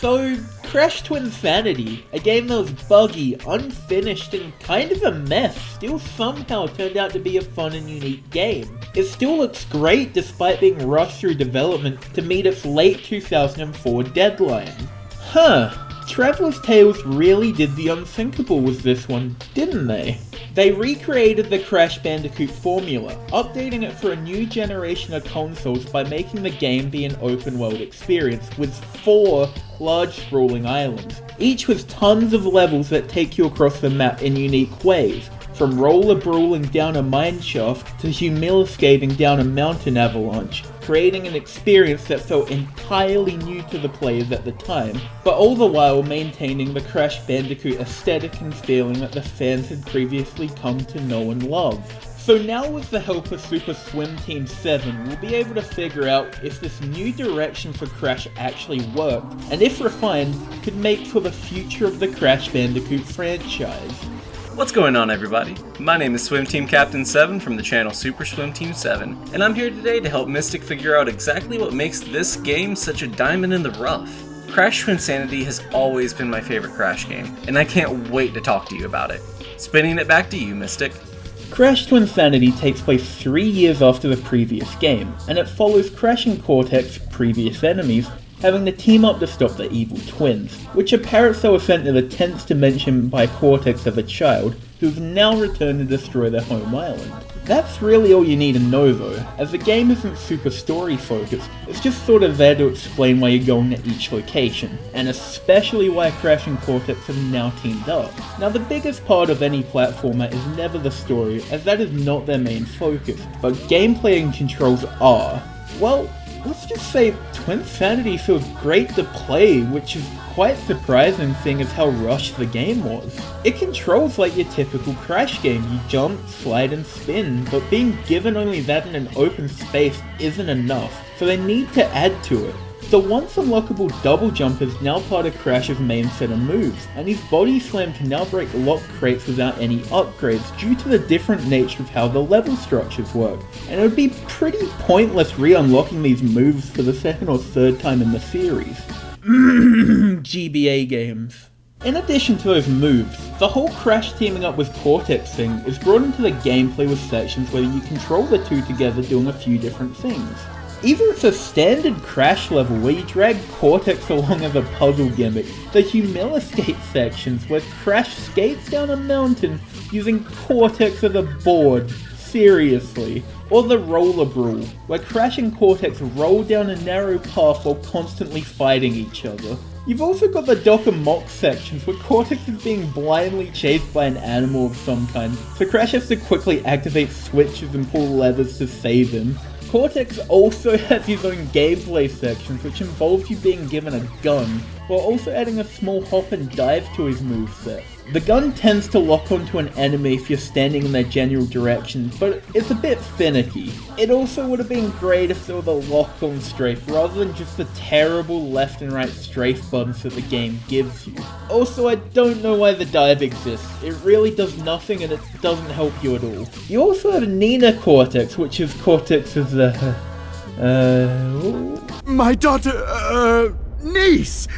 So, Crash Twinsanity, a game that was buggy, unfinished, and kind of a mess, still somehow turned out to be a fun and unique game. It still looks great despite being rushed through development to meet its late 2004 deadline. Traveller's Tales really did the unthinkable with this one, didn't they? They recreated the Crash Bandicoot formula, updating it for a new generation of consoles by making the game be an open world experience with 4 large sprawling islands, each with tons of levels that take you across the map in unique ways, from roller brawling down a mine shaft to humiliskating down a mountain avalanche, creating an experience that felt entirely new to the players at the time, but all the while maintaining the Crash Bandicoot aesthetic and feeling that the fans had previously come to know and love. So now with the help of Super Swim Team 7, we'll be able to figure out if this new direction for Crash actually worked, and if refined, could make for the future of the Crash Bandicoot franchise. What's going on, everybody? My name is Swim Team Captain 7 from the channel Super Swim Team 7, and I'm here today to help Mystic figure out exactly what makes this game such a diamond in the rough. Crash Twinsanity has always been my favorite Crash game, and I can't wait to talk to you about it. Spinning it back to you, Mystic. Crash Twinsanity takes place 3 years after the previous game, and it follows Crash and Cortex's previous enemies, having to team up to stop the evil twins, which are parrots that were sent to the 10th dimension by Cortex as a child, who've now returned to destroy their home island. That's really all you need to know though, as the game isn't super story focused, it's just sort of there to explain why you're going to each location, and especially why Crash and Cortex have now teamed up. Now the biggest part of any platformer is never the story, as that is not their main focus, but gameplay and controls are. Well, let's just say Twinsanity feels great to play, which is quite surprising seeing as how rushed the game was. It controls like your typical Crash game, you jump, slide and spin, but being given only that in an open space isn't enough, so they need to add to it. The once unlockable double jump is now part of Crash's main set of moves, and his body slam can now break lock crates without any upgrades due to the different nature of how the level structures work, and it would be pretty pointless re-unlocking these moves for the second or third time in the series. GBA games. In addition to those moves, the whole Crash teaming up with Cortex thing is brought into the gameplay with sections where you control the two together doing a few different things. Either it's a standard Crash level where you drag Cortex along as a puzzle gimmick, the Humiliskate sections where Crash skates down a mountain using Cortex as a board, seriously, or the Roller Brawl, where Crash and Cortex roll down a narrow path while constantly fighting each other. You've also got the Doc and Mock sections where Cortex is being blindly chased by an animal of some kind, so Crash has to quickly activate switches and pull levers to save him. Cortex also has his own gameplay sections which involves you being given a gun, while also adding a small hop and dive to his moveset. The gun tends to lock onto an enemy if you're standing in their general direction, but it's a bit finicky. It also would have been great if there was a lock-on strafe rather than just the terrible left and right strafe buttons that the game gives you. Also, I don't know why the dive exists. It really does nothing and it doesn't help you at all. You also have Nina Cortex, which is Cortex's my daughter, niece!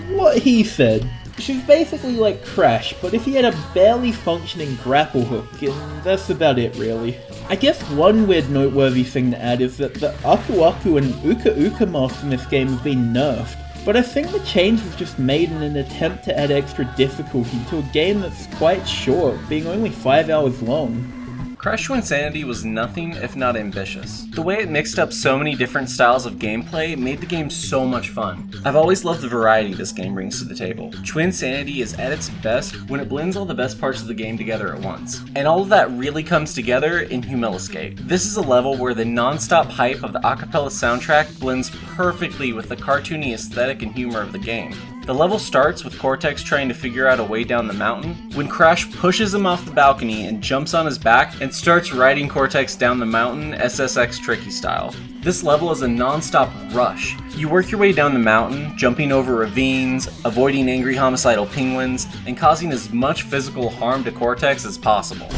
What he said. She's basically like Crash, but if he had a barely functioning grapple hook, and that's about it really. I guess one weird noteworthy thing to add is that the Aku Aku and Uka Uka masks in this game have been nerfed, but I think the change was just made in an attempt to add extra difficulty to a game that's quite short, being only 5 hours long. Crash Twinsanity was nothing if not ambitious. The way it mixed up so many different styles of gameplay made the game so much fun. I've always loved the variety this game brings to the table. Twinsanity is at its best when it blends all the best parts of the game together at once. And all of that really comes together in Humiliskate. This is a level where the non-stop hype of the acapella soundtrack blends perfectly with the cartoony aesthetic and humor of the game. The level starts with Cortex trying to figure out a way down the mountain, when Crash pushes him off the balcony and jumps on his back and starts riding Cortex down the mountain SSX Tricky style. This level is a non-stop rush. You work your way down the mountain, jumping over ravines, avoiding angry homicidal penguins, and causing as much physical harm to Cortex as possible.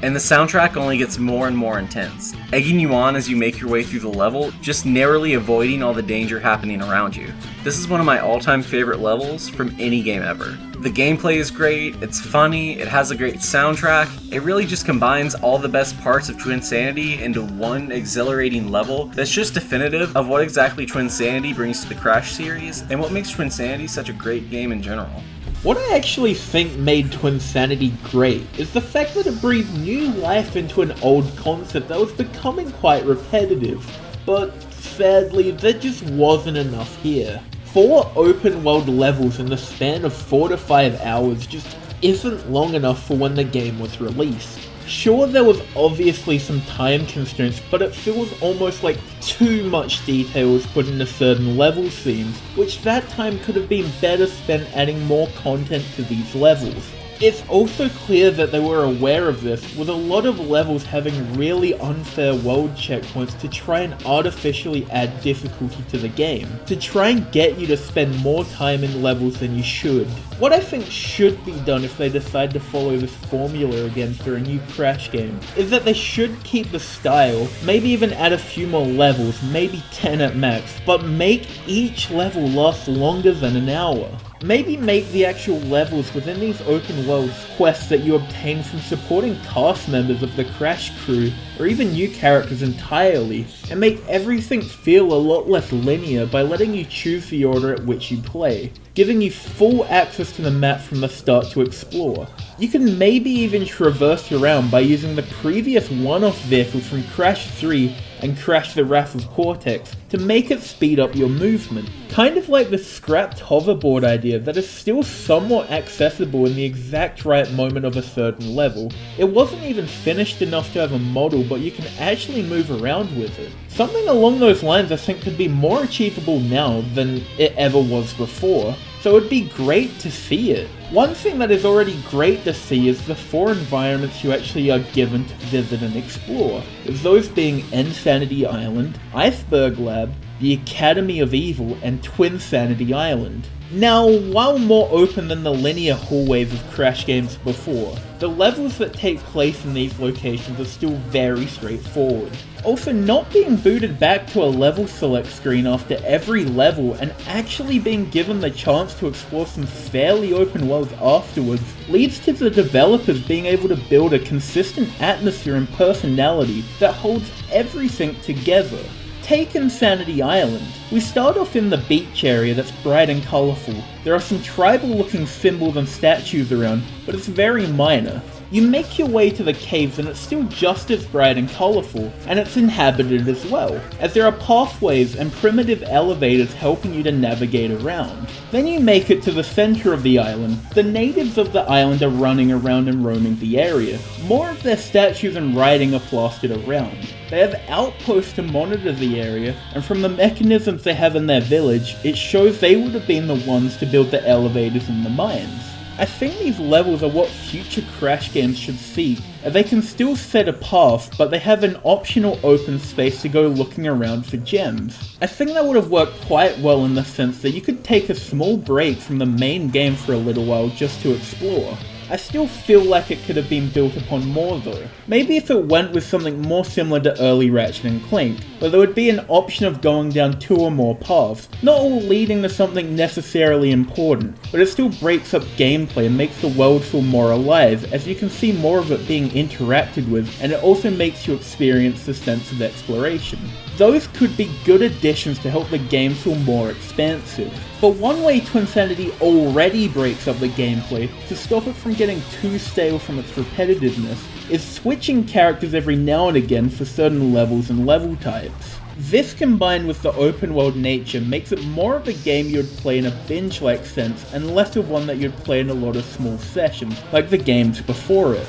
And the soundtrack only gets more and more intense, egging you on as you make your way through the level, just narrowly avoiding all the danger happening around you. This is one of my all-time favorite levels from any game ever. The gameplay is great, it's funny, it has a great soundtrack, it really just combines all the best parts of Twinsanity into one exhilarating level that's just definitive of what exactly Twinsanity brings to the Crash series, and what makes Twinsanity such a great game in general. What I actually think made Twinsanity great is the fact that it breathed new life into an old concept that was becoming quite repetitive, but sadly there just wasn't enough here. 4 open world levels in the span of 4 to 5 hours just isn't long enough for when the game was released. Sure, there was obviously some time constraints, but it feels almost like too much detail was put into certain level scenes, which that time could have been better spent adding more content to these levels. It's also clear that they were aware of this, with a lot of levels having really unfair world checkpoints to try and artificially add difficulty to the game, to try and get you to spend more time in levels than you should. What I think should be done if they decide to follow this formula again for a new Crash game, is that they should keep the style, maybe even add a few more levels, maybe 10 at max, but make each level last longer than an hour. Maybe make the actual levels within these open worlds quests that you obtain from supporting cast members of the Crash crew, or even new characters entirely, and make everything feel a lot less linear by letting you choose the order at which you play, giving you full access to the map from the start to explore. You can maybe even traverse around by using the previous one-off vehicles from Crash 3 and Crash the Wrath of Cortex to make it speed up your movement. Kind of like the scrapped hoverboard idea that is still somewhat accessible in the exact right moment of a certain level. It wasn't even finished enough to have a model, but you can actually move around with it. Something along those lines I think could be more achievable now than it ever was before, so it'd be great to see it. One thing that is already great to see is the 4 environments you actually are given to visit and explore, with those being Sanity Island, Iceberg Lab, the Academy of Evil, and Twinsanity Island. Now, while more open than the linear hallways of Crash games before, the levels that take place in these locations are still very straightforward. Also, not being booted back to a level select screen after every level and actually being given the chance to explore some fairly open worlds afterwards leads to the developers being able to build a consistent atmosphere and personality that holds everything together. Take Sanity Island. We start off in the beach area that's bright and colourful. There are some tribal looking symbols and statues around, but it's very minor. You make your way to the caves and it's still just as bright and colourful, and it's inhabited as well, as there are pathways and primitive elevators helping you to navigate around. Then you make it to the centre of the island. The natives of the island are running around and roaming the area. More of their statues and writing are plastered around. They have outposts to monitor the area, and from the mechanisms they have in their village, it shows they would have been the ones to build the elevators and the mines. I think these levels are what future Crash games should see, as they can still set a path, but they have an optional open space to go looking around for gems. I think that would have worked quite well in the sense that you could take a small break from the main game for a little while just to explore. I still feel like it could have been built upon more though. Maybe if it went with something more similar to early Ratchet & Clank, where there would be an option of going down 2 or more paths, not all leading to something necessarily important, but it still breaks up gameplay and makes the world feel more alive, as you can see more of it being interacted with, and it also makes you experience the sense of exploration. Those could be good additions to help the game feel more expansive. But one way Twinsanity already breaks up the gameplay to stop it from getting too stale from its repetitiveness is switching characters every now and again for certain levels and level types. This combined with the open world nature makes it more of a game you'd play in a binge-like sense and less of one that you'd play in a lot of small sessions, like the games before it.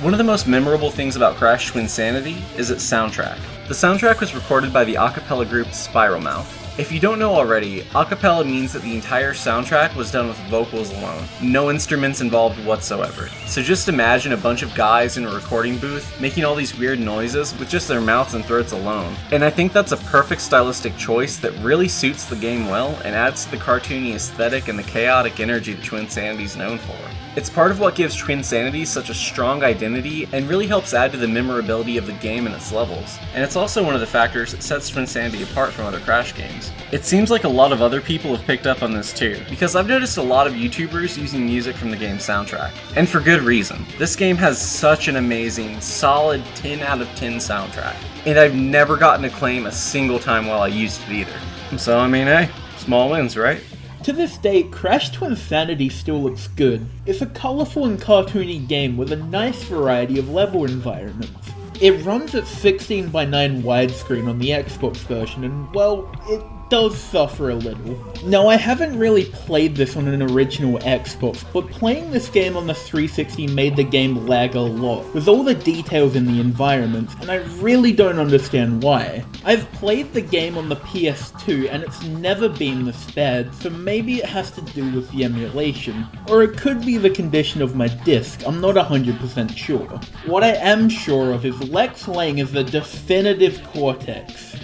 One of the most memorable things about Crash Twinsanity is its soundtrack. The soundtrack was recorded by the a cappella group Spiral Mouth. If you don't know already, a cappella means that the entire soundtrack was done with vocals alone, no instruments involved whatsoever. So just imagine a bunch of guys in a recording booth making all these weird noises with just their mouths and throats alone. And I think that's a perfect stylistic choice that really suits the game well and adds to the cartoony aesthetic and the chaotic energy that Twinsanity's known for. It's part of what gives Twinsanity such a strong identity and really helps add to the memorability of the game and its levels. And it's also one of the factors that sets Twinsanity apart from other Crash games. It seems like a lot of other people have picked up on this too, because I've noticed a lot of YouTubers using music from the game's soundtrack. And for good reason. This game has such an amazing, solid 10 out of 10 soundtrack. And I've never gotten to claim a single time while I used it either. So I mean, hey, small wins, right? To this day, Crash Twinsanity still looks good. It's a colourful and cartoony game with a nice variety of level environments. It runs at 16:9 widescreen on the Xbox version, and well, it does suffer a little. Now, I haven't really played this on an original Xbox, but playing this game on the 360 made the game lag a lot, with all the details in the environments, and I really don't understand why. I've played the game on the PS2, and it's never been this bad, so maybe it has to do with the emulation, or it could be the condition of my disc, I'm not 100% sure. What I am sure of is Lex Lang is the definitive Cortex.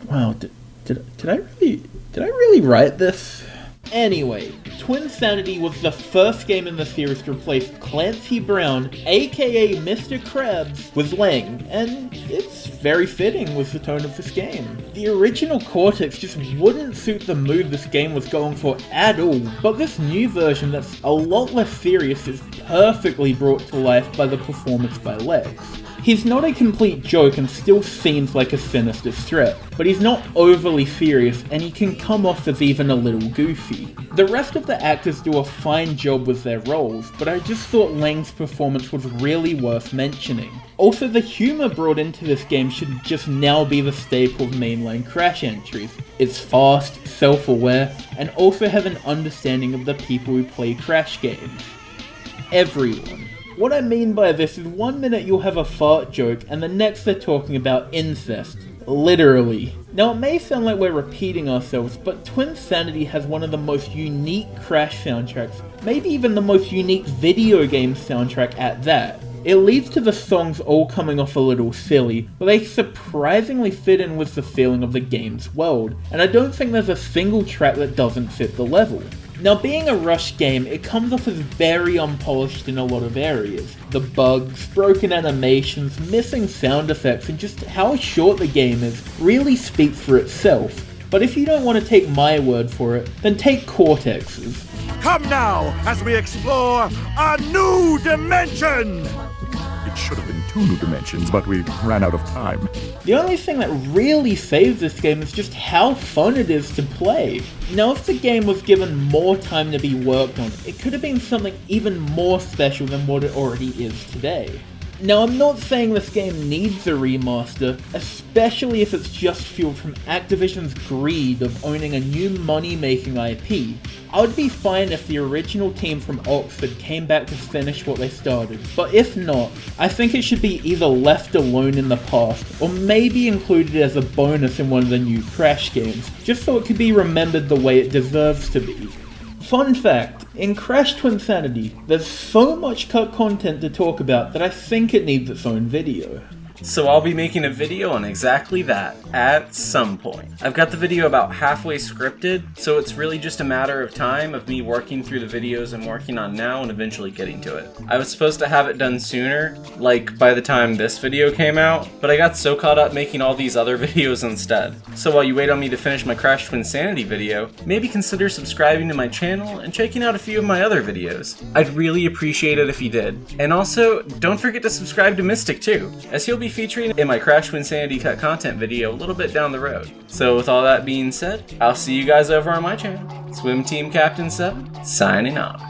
Wow, did I really write this? Anyway, Twinsanity was the first game in the series to replace Clancy Brown, aka Mr. Krabs, with Lang, and it's very fitting with the tone of this game. The original Cortex just wouldn't suit the mood this game was going for at all, but this new version that's a lot less serious is perfectly brought to life by the performance by Lex. He's not a complete joke and still seems like a sinister threat, but he's not overly serious and he can come off as even a little goofy. The rest of the actors do a fine job with their roles, but I just thought Lang's performance was really worth mentioning. Also, the humour brought into this game should just now be the staple of mainline Crash entries. It's fast, self-aware, and also has an understanding of the people who play Crash games. Everyone. What I mean by this is 1 minute you'll have a fart joke and the next they're talking about incest. Literally. Now it may sound like we're repeating ourselves, but Twinsanity has one of the most unique Crash soundtracks, maybe even the most unique video game soundtrack at that. It leads to the songs all coming off a little silly, but they surprisingly fit in with the feeling of the game's world, and I don't think there's a single track that doesn't fit the level. Now, being a rush game, it comes off as very unpolished in a lot of areas. The bugs, broken animations, missing sound effects, and just how short the game is really speaks for itself. But if you don't want to take my word for it, then take Cortex's. Come now as we explore a new dimension! It should have been 2 new dimensions, but we ran out of time. The only thing that really saves this game is just how fun it is to play. Now, if the game was given more time to be worked on, it could have been something even more special than what it already is today. Now, I'm not saying this game needs a remaster, especially if it's just fueled from Activision's greed of owning a new money-making IP. I would be fine if the original team from Oxford came back to finish what they started, but if not, I think it should be either left alone in the past, or maybe included as a bonus in one of the new Crash games, just so it could be remembered the way it deserves to be. Fun fact, in Crash Twinsanity, there's so much cut content to talk about that I think it needs its own video. So I'll be making a video on exactly that, at some point. I've got the video about halfway scripted, so it's really just a matter of time of me working through the videos I'm working on now and eventually getting to it. I was supposed to have it done sooner, like by the time this video came out, but I got so caught up making all these other videos instead. So while you wait on me to finish my Crash Twinsanity video, maybe consider subscribing to my channel and checking out a few of my other videos. I'd really appreciate it if you did. And also, don't forget to subscribe to Mystic too, as he'll be featuring in my Crash Twinsanity cut content video a little bit down the road. So with all that being said, I'll see you guys over on my channel. Swim Team Captain 7, signing off.